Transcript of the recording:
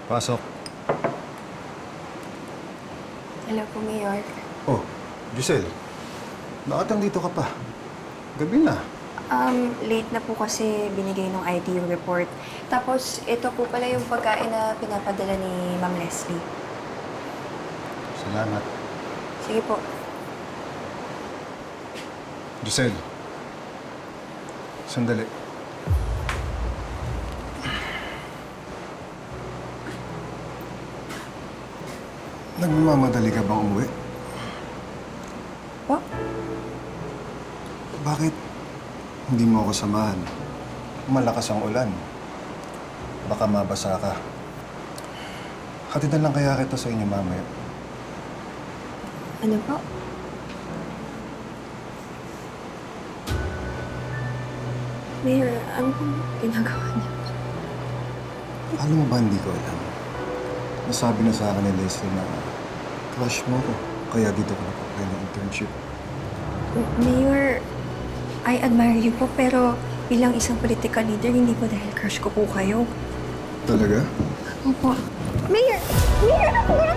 Pasok. Hello po, Mayor. Oh, Giselle. Bakit nandito ka pa? Gabi na. Late na po kasi binigay ng ID yung report. Tapos, ito po pala yung pagkain na pinapadala ni Ma'am Leslie. Salamat. Sige po. Giselle. Sandali. Nagmamadali ka bang umuwi? Po? Bakit hindi mo ako samahan? Malakas ang ulan. Baka mabasa ka. Hatidan lang kaya kita sa inyo mamaya. Ano po? Mayor, ano pong ginagawa niyo? Alam mo ba hindi ko alam? Nasabi na sa akin ni Leslie na crush mo ko. Kaya dito ko nag-apply ng internship. Mayor, I admire you po, pero bilang isang political leader, hindi po dahil crush ko po kayo. Talaga? Opo. Mayor! Mayor!